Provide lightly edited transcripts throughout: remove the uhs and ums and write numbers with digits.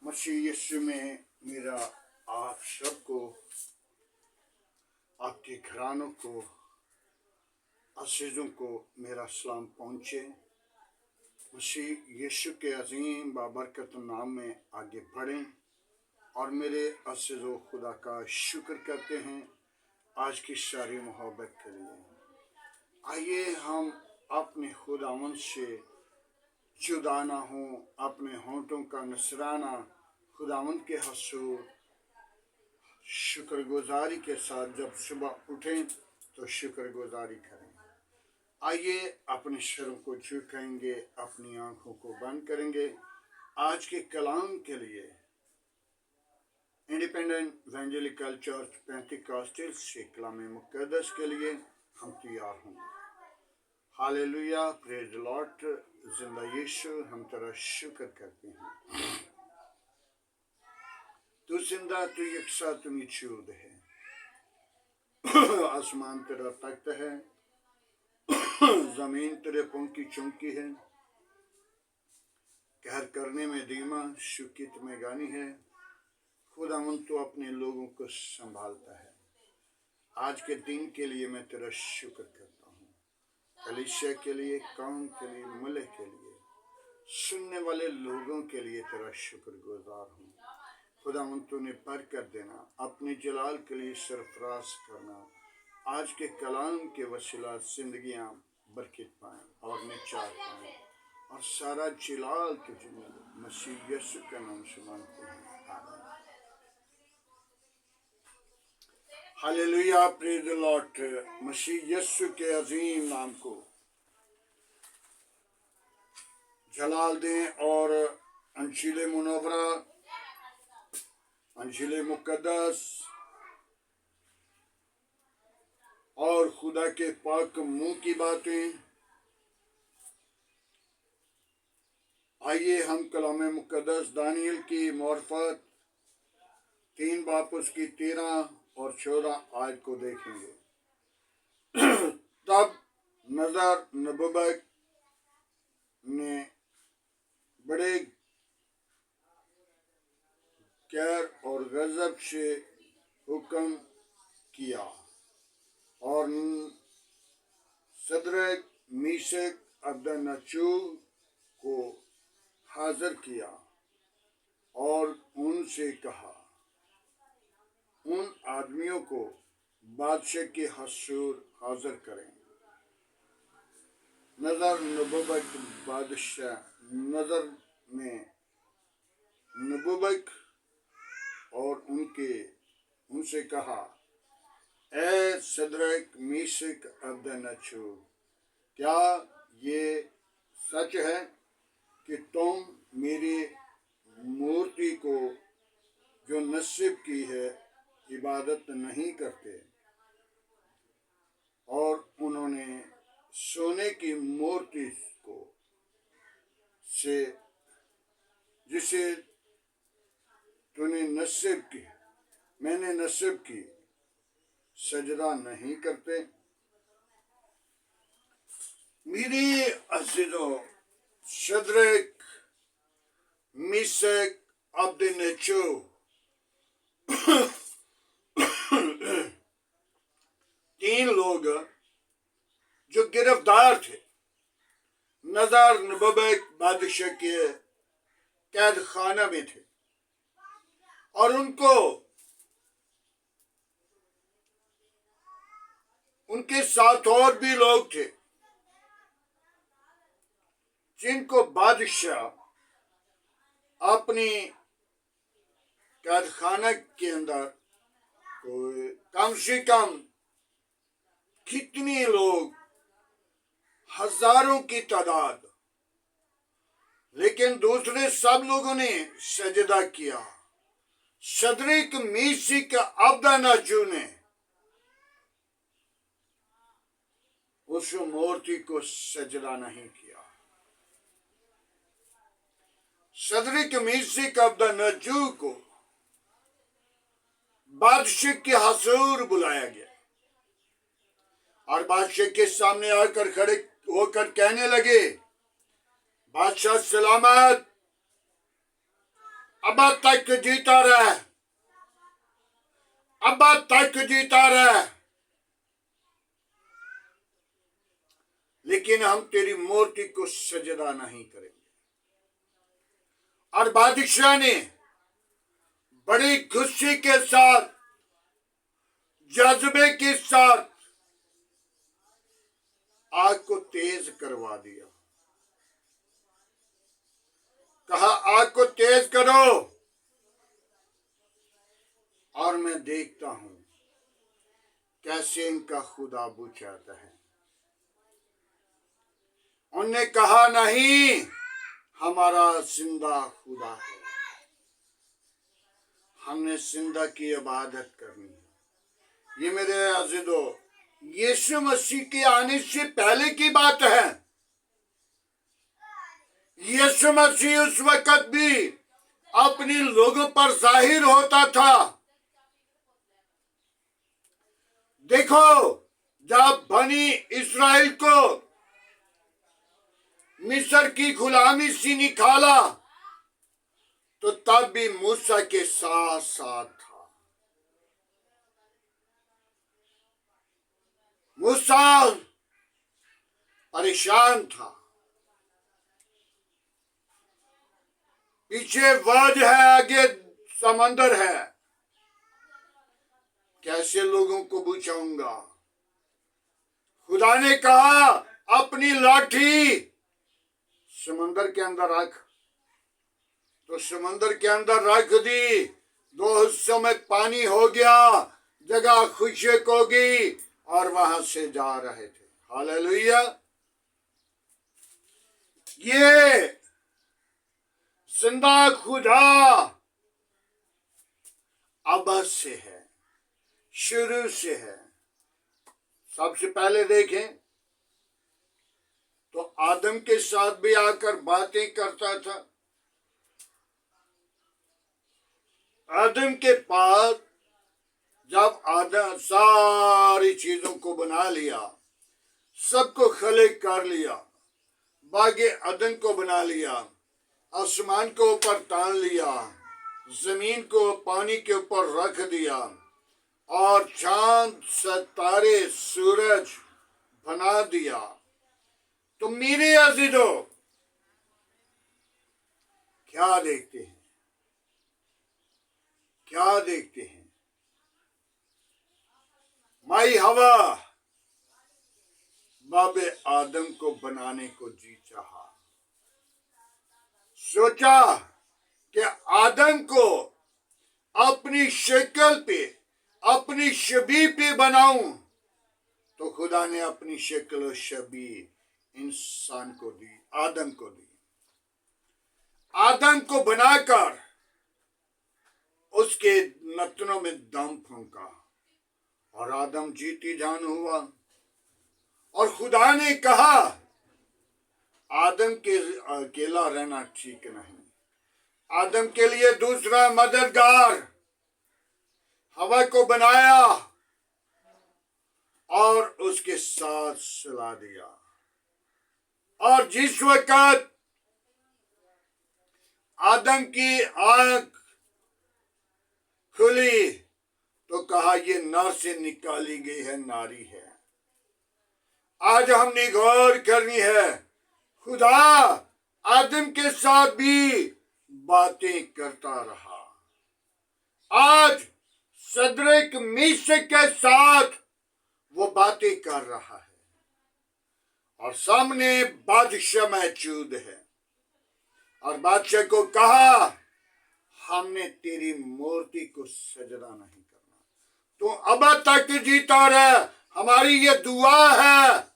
मसीह यीशु में मेरा आप सबको, आपके घरानों को, अजीजों को मेरा सलाम पहुँचे। मसीह यीशु के अजीम बाबरकत नाम में आगे बढ़ें और मेरे अजीजों खुदा का शुक्र करते हैं आज की सारी मोहब्बत के लिए। आइए हम अपने खुदावंद से जुदा ना हो, अपने होंठों का नसराना खुदावंद के हसूर शुक्रगुजारी के साथ जब सुबह उठें तो शुक्रगुजारी करें। आइए अपने सरों को झुकाएंगे, अपनी आंखों को बंद करेंगे। आज के कलाम के लिए इंडिपेंडेंट इवेंजेलिकल चर्च पेंटिकॉस्टल से कलाम मुकद्दस के लिए हम तैयार होंगे। Hallelujah, praise the Lord. जिंदा यीशु, हम तेरा शुक्र करते हैं। तू जिंदा, तू यकसा, तू मौजूद है। आसमान तेरा तख्त है, जमीन तेरे पंख की चौकी है। कहर करने में धीमा, शुकित में गानी है। खुदावंद तो अपने लोगों को संभालता है। आज के दिन के लिए मैं तेरा शुक्र करता हूँ। कलीसिया के लिए, कौम के लिए, मुल्क के लिए, सुनने वाले लोगों के लिए तेरा शुक्रगुजार हूँ। खुदावंद तूने बरकत देना, अपने जलाल के लिए सरफराज करना। आज के कलाम के वसीला जिंदगियां बरकत पाएं और निजात पाएं और सारा जलाल तुझे मिले। मसीह यीशु के नाम से मांगते हैं, आमीन। Hallelujah, praise the Lord. मसीह यीशु के अजीम नाम को जलाल दें और अंशील मुनव्वरा, अंशील मुकद्दस और खुदा के पाक मुंह की बातें। आइए हम कलाम मुकद्दस दानियल की मार्फत 3 बाब उसकी 13 और 14 आयत को देखेंगे। तब नजर नबुवत ने बड़े कैर और गजब से हुक्म किया और सदरक मीशक अबदनचू को हाजिर किया और उनसे कहा, उन आदमियों को बादशाह के हसूर हाजिर करें। नजर नबुवत बादशाह नजर में नबुवत और उनसे कहा, ए सदरक मीशक अबदनचू, क्या ये सच है कि तुम मेरी मूर्ति को जो नस्ब की है इबादत नहीं करते? और उन्होंने सोने की मूर्ति को से जिसे तूने नस्ब की, मैंने नस्ब की, सजदा नहीं करते। मेरी अजीजों, सदरक मीशक अबदनचू तीन लोग जो गिरफ्तार थे, नजर नबुवत बादशाह के कैद खाना में थे और उनके साथ और भी लोग थे जिनको बादशाह अपनी कैद खाना के अंदर कम से कम कितने लोग, हजारों की तादाद, लेकिन दूसरे सब लोगों ने सजदा किया। सदरक मीशक अबदनचू ने उस मूर्ति को सजदा नहीं किया। सदरक मीशक अबदनचू को बादशाह के हसूर बुलाया गया और बादशाह के सामने आकर खड़े होकर कहने लगे, बादशाह सलामत, अब तक जीता रह, अब तक जीता रह, लेकिन हम तेरी मूर्ति को सजदा नहीं करेंगे। और बादशाह ने बड़ी खुशी के साथ, जज्बे के साथ आग को तेज करवा दिया। कहा आग को तेज करो, और मैं देखता हूं कैसे इनका खुदा बुझाता है। उन्होंने कहा नहीं, हमारा जिंदा खुदा है, हमने जिंदा की इबादत करनी है। ये मेरे अज़ीज़ों, यीशु मसीह के आने से पहले की बात है। यीशु मसीह उस वक्त भी अपने लोगों पर जाहिर होता था। देखो, जब बनी इस्राएल को मिस्र की गुलामी से निकाला, तो तब भी मूसा के साथ साथ था। मूसा परेशान था, पीछे वज है, आगे समंदर है, कैसे लोगों को बुझाऊंगा। खुदा ने कहा अपनी लाठी समंदर के अंदर रख, तो समंदर के अंदर रख दी। 2 हिस्सों में पानी हो गया, जगह खुशक हो गई, और वहां से जा रहे थे। हालेलुया। ये जिंदा खुदा अब से है, शुरू से है। सबसे पहले देखें तो आदम के साथ भी आकर बातें करता था। आदम के पास जब आदम सारी चीजों को बना लिया, सबको खलिक कर लिया, बागे अदन को बना लिया, आसमान को ऊपर तान लिया, जमीन को पानी के ऊपर रख दिया, और चांद सितारे सूरज बना दिया, तो मेरे अज़ीज़ों क्या देखते हैं, क्या देखते हैं? माई हवा बाबे आदम को बनाने को जी चाहा, सोचा कि आदम को अपनी शक्ल पे, अपनी शबीह पे बनाऊं, तो खुदा ने अपनी शक्ल और शबीह इंसान को दी, आदम को दी। आदम को बनाकर उसके नथनों में दम फूंका, और आदम जीती जान हुआ। और खुदा ने कहा आदम के अकेला रहना ठीक नहीं, आदम के लिए दूसरा मददगार हवा को बनाया और उसके साथ सुला दिया। और जिस वक्त आदम की आंख खुली, तो कहा ये नर से निकाली गई है, नारी है। आज हमने गौर करनी है, खुदा आदम के साथ भी बातें करता रहा, आज सदरक मीशक के साथ वो बातें कर रहा है, और सामने बादशाह मौजूद है। और बादशाह को कहा हमने तेरी मूर्ति को सजदा नहीं करना, तू अब तक जीता रह, हमारी ये दुआ है।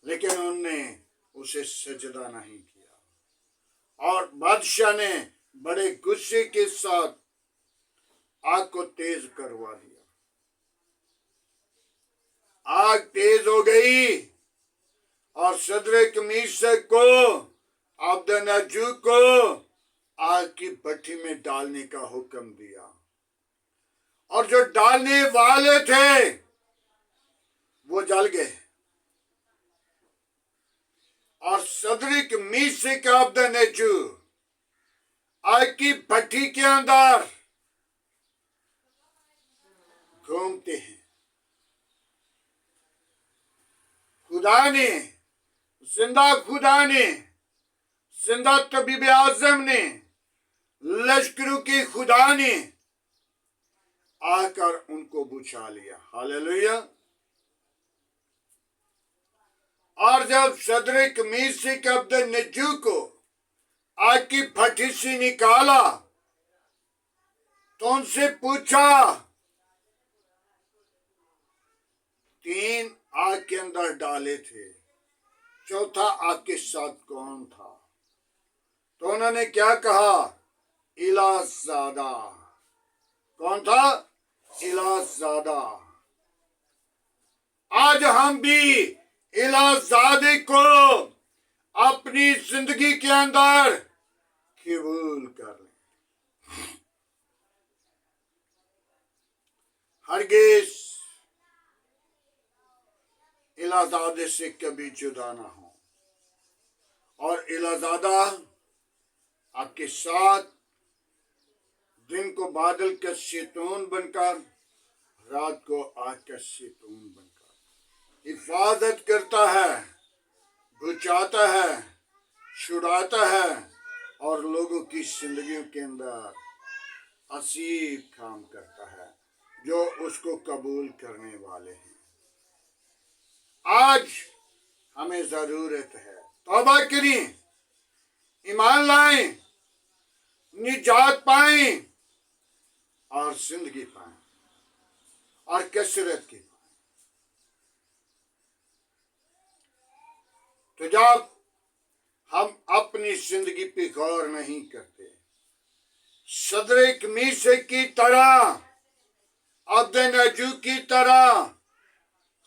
लेकिन उन्होंने उसे सजदा नहीं किया, और बादशाह ने बड़े गुस्से के साथ आग को तेज करवा दिया। आग तेज हो गई, और सदरक मीशक को, अबदनजू को आग की भट्टी में डालने का हुक्म दिया, और जो डालने वाले थे वो जल गए। और सदरिक मीसिक अब्द नेजू आग की भट्टी के अंदर घूमते हैं। खुदा ने, जिंदा खुदा ने, जिंदा तबीब आजम ने, लश्करों के खुदा ने आकर उनको बुझा लिया। हालेलुया। और जब सदरिक मीसिक अब्द नज्जू को आग की भट्टी से निकाला तो उनसे पूछा, 3 आग के अंदर डाले थे, चौथा आग के साथ कौन था? तो उन्होंने क्या कहा? इलाज़ादा। कौन था? इलाज़ादा। आज हम भी इलाज़ादे को अपनी जिंदगी के अंदर कबूल कर लें। हरगिज़ इलाज़ादे से कभी जुदा ना हो। और इलाज़ादा आपके साथ दिन को बादल का शैतान बनकर, रात को आग का शैतान बनकर हिफाजत करता है, बचाता है, छुड़ाता है और लोगों की जिंदगियों के अंदर असीब काम करता है जो उसको कबूल करने वाले हैं। आज हमें जरूरत है तौबा करें, ईमान लाएं, निजात पाएं और जिंदगी पाएं और कसरत की पाएं। तो जब हम अपनी जिंदगी पे गौर नहीं करते, सदरिक मीसिक की तरह, अब्द नज्जू की तरह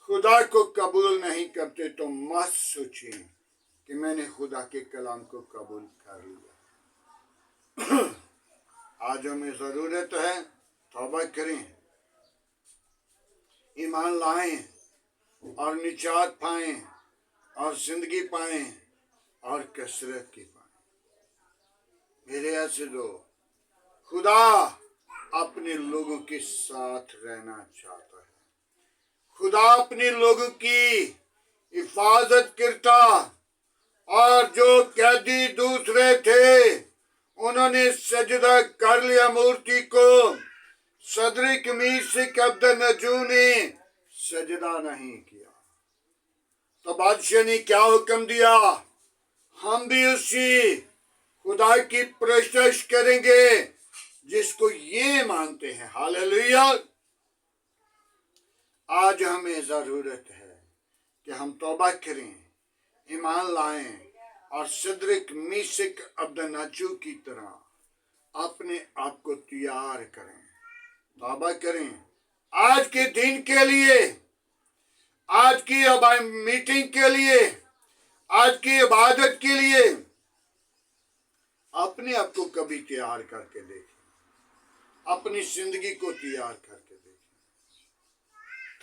खुदा को कबूल नहीं करते, तो मत सोचें कि मैंने खुदा के कलाम को कबूल कर लिया। आज हमें जरूरत है तौबा करें, ईमान लाएं और निजात पाएं और जिंदगी पाएं और कसरत की पाएं। मेरे ऐसे दो, खुदा अपने लोगों के साथ रहना चाहता है। खुदा अपने लोगों की हिफाजत करता। और जो कैदी दूसरे थे उन्होंने सजदा कर लिया मूर्ति को, सदरिक मीसिक अब्द नज्जू ने सजदा नहीं किया। तो बादशाह ने क्या हुक्म दिया? हम भी उसी खुदा की प्रशंसा करेंगे जिसको ये मानते हैं। हालेलुया। आज हमें जरूरत है कि हम तौबा करें, ईमान लाएं और सदरिक मीसिक अब्द नज्जू की तरह अपने आप को तैयार करें, तौबा करें। आज के दिन के लिए, आज की मीटिंग के लिए, आज की इबादत के लिए अपने आप को कभी तैयार करके देखें, अपनी जिंदगी को तैयार करके देखें,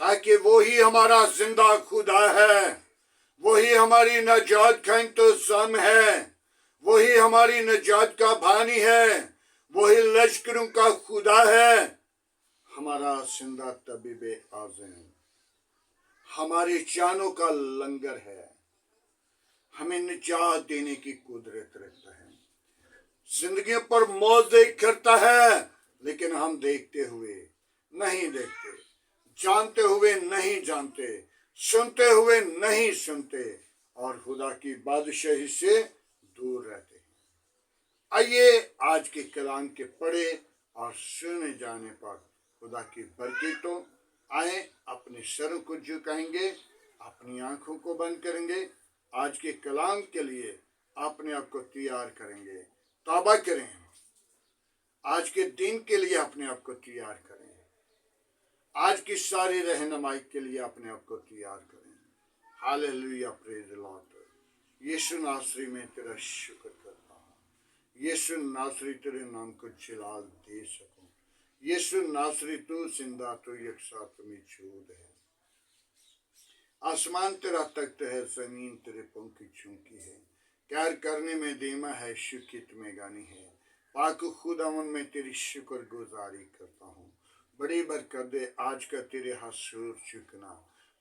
ताकि वही हमारा जिंदा खुदा है, वही हमारी नजात का इंतजाम है, वही हमारी नजात का बानी है, वही लश्करों का खुदा है, हमारा जिंदा तबीब आज़म, हमारी जानों का लंगर है, हमें निजात देने की कुदरत रखता है, जिंदगी पर मौजे करता है, लेकिन हम देखते हुए नहीं देखते, जानते हुए नहीं जानते, सुनते हुए नहीं सुनते और खुदा की बादशाही से दूर रहते हैं। आइए आज के कलाम के पढ़े और सुने जाने पर खुदा की बरकतों आए। अपने सरों को झुकाएंगे, अपनी आंखों को बंद करेंगे, आज के कलाम के लिए अपने आप को तैयार करेंगे, तौबा करें, आज के दिन के लिए अपने आप को तैयार करें, आज की सारी रहनुमाई के लिए अपने आप को तैयार करें। Hallelujah, praise the Lord. यीशु नासरी में तेरा शुक्र करता हूँ। यीशु नासरी तेरे नाम को जलाल दे सकूं। यीशु नासरी तू जिंदा, तू यकसा, तू मौजूद है। आसमान तेरा तख्त है, जमीन तेरे पंख की चौकी है। प्यार करने में धीमा है, शुक्रित में गानी है। पाक खुदावन में तेरी शुक्र गुजारी करता हूँ। बड़ी बरकत दे आज का तेरे हसूर चुकना,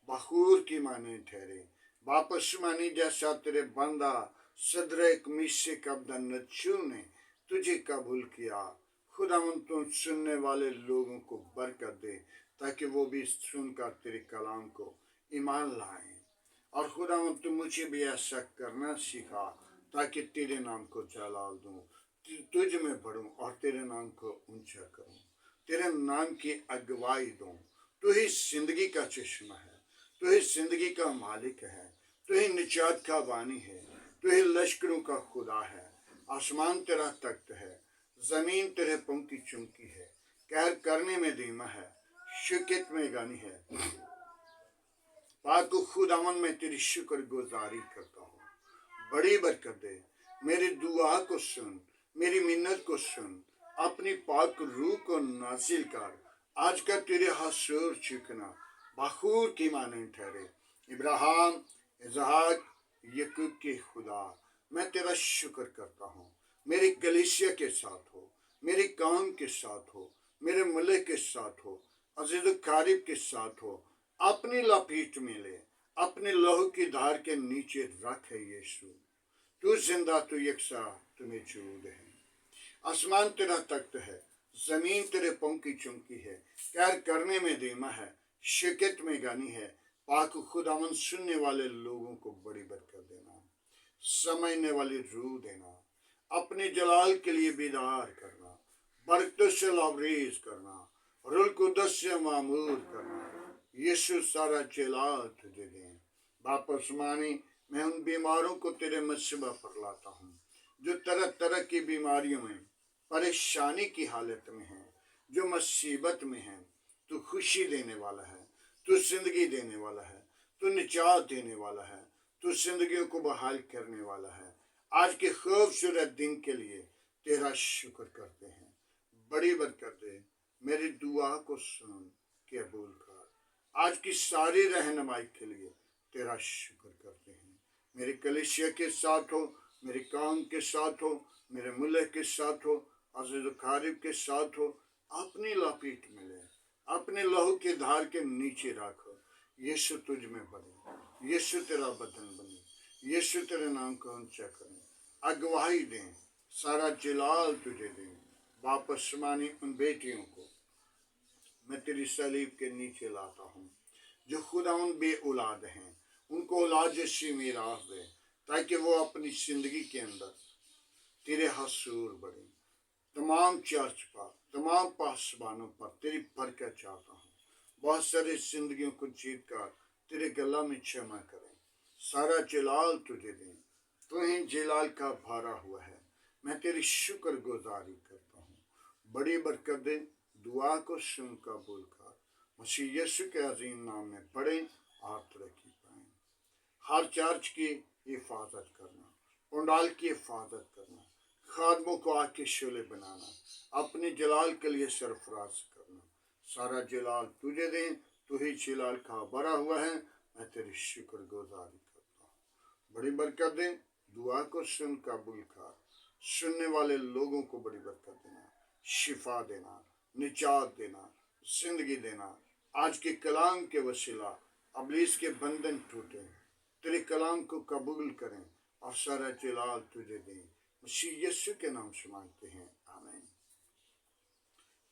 बखूर की माने ठहरे। वापस मानी जैसा तेरे बंदा सदरक मिशक अब्दुन्नचू ने तुझे कबूल किया। खुदावन तुम सुनने वाले लोगों को बरकत दे, ताकि वो भी सुनकर तेरे कलाम को ईमान लाएं। और खुदावन तुम मुझे भी ऐसा करना सिखा, ताकि तेरे नाम को जलाल दूं, तुझ में बढ़ूं और तेरे नाम को ऊंचा करूं, तेरे नाम की अगुवाई दूं। तू ही जिंदगी का चश्मा है, तू ही जिंदगी का मालिक है, तू ही निजात का वानी है, तू ही लश्करों का खुदा है। आसमान तेरा तख्त है, जमीन तेरे पंख की चौकी है। कहर करने में धीमा है, शुक्र में गानी है। पाक खुदावन में तेरी शुक्र गुजारी करता हूँ। बड़ी बरकत दे, मेरी दुआ को सुन, मेरी मिन्नत को सुन, अपनी पाक रूह को नासिल कर। आज का तेरे हसूर चुकना बखूर की माने ठहरे। इब्राहिम, इसहाक, याकूब के खुदा, मैं तेरा शुक्र करता हूँ। मेरी कलीसिया के साथ हो, मेरी कौम के साथ हो, मेरे मुल्क के साथ हो, अजीज कारिब के साथ हो। अपनी लपेट में ले, अपने लहू की धार के नीचे रख है यीशु। तू जिंदा, तू यकसा, तू मौजूद है। आसमान तेरा तख्त है, जमीन तेरे पंख की चौकी है। कहर करने में धीमा है, शिकत में गानी है। पाक खुदावन सुनने वाले लोगों को बड़ी बरकत देना, समझने वाली रूह देना, अपने जलाल के लिए बेदार करना, बरकत से लबरेज करना, रूह कुदस से मामूर करना। यीशु सारा जलाल तुझे दे। वापस मानी मैं उन बीमारों को तेरे मस्जिबा पर लाता हूँ, जो तरह तरह की बीमारियों में, परेशानी की हालत में है, जो मुसीबत में है। तू खुशी देने वाला है, तू जिंदगी देने वाला है, तू निजात देने वाला है, तू जिंदगियों को बहाल करने वाला है। आज के खूबसूरत दिन के लिए तेरा शुक्र करते हैं। बड़ी बरकत दे, मेरी दुआ को सुन, कबूल कर। आज की सारी रहनुमाई के लिए तेरा शुक्र करते हैं। मेरी कलीसिया के साथ हो, मेरी कौम के साथ हो, मेरे मुल्क के साथ हो, अज़ीज़ क़रीब के साथ हो। अपनी लपेट में ले, अपने लहू के धार के नीचे रखो। यीशु तुझ में बढ़े, यीशु तेरा बदन बने, यीशु तेरे नाम को ऊंचा करें, अगुवाई दें, सारा जलाल तुझे दें। वापस मानी उन बेटियों को मैं तेरी सलीब के नीचे लाता हूँ, जो खुदा उन बे औलाद हैं, उनको औलाद जैसी मीरास दे, ताकि वो अपनी जिंदगी के अंदर तेरे हसूर बढ़े। तमाम चर्च पर, तमाम पासबानों पर तेरी बरकत चाहता हूँ। बहुत सारी जिंदगियों को जीत कर तेरे गला में क्षमा करें, सारा जलाल तुझे दें। तू ही जलाल का भरा हुआ है। मैं तेरी शुक्र गुजारी करता हूँ। बड़ी बरकत दे, दुआ को सुन कबूल कर। मसीह यीशु के अजीम नाम में पढ़ें और तरक्की पाएं। हर चर्च की हिफाजत करना, पंडाल की हिफाजत करना, खादमों को आग के शोले बनाना, अपने जलाल के लिए सरफराज करना। सारा जलाल तुझे दें, तू ही जलाल का भरा हुआ है। मैं तेरी शुक्र गुजारी करता हूँ। बड़ी बरकत दे, दुआ को सुन कबूल कर। सुनने वाले लोगों को बड़ी बरकत देना, शिफा देना, निजात देना, जिंदगी देना। आज के कलाम के वसीला अबलीस के बंधन टूटे, तेरे कलाम को कबूल करें और सारा जलाल तुझे दें। मसीह यीशु के नाम से मांगते हैं, आमीन।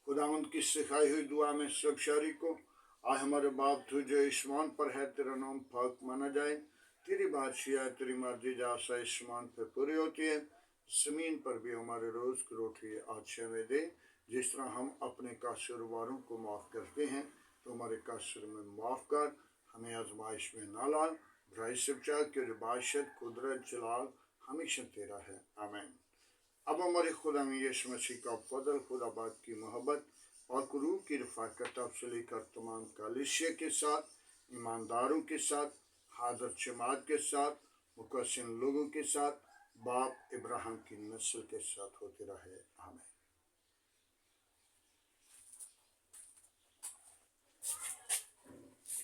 खुदावंद की सिखाई हुई दुआ में सब शारी को, आए हमारे बाप तू जो आसमान पर है, तेरा नाम पाक माना जाए, तेरी बादशाह, तेरी मर्जी जैसा आसमान पर पूरी होती है, जमीन पर भी हमारे रोज की रोटी आज हमें दे। जिस तरह हम अपने कसूरवारों को माफ़ करते हैं, तो हमारे कसूर में माफ़ कर, हमें आजमाइश में ना ला, बुराई से बचा, कि बादशाह कुदरत जलाल हमेशा तेरा है, आमीन। अब हमारे खुदा में यीशु मसीह का फजल, खुदा बाप की मोहब्बत और रूह की रफ़ाकत अब से लेकर तमाम कलीसिया के साथ, ईमानदारों के साथ, हाज़र जमात के साथ, मुक़स्सिम लोगों के साथ, बाप इब्राहिम की नस्ल के साथ होते रहे, आमीन।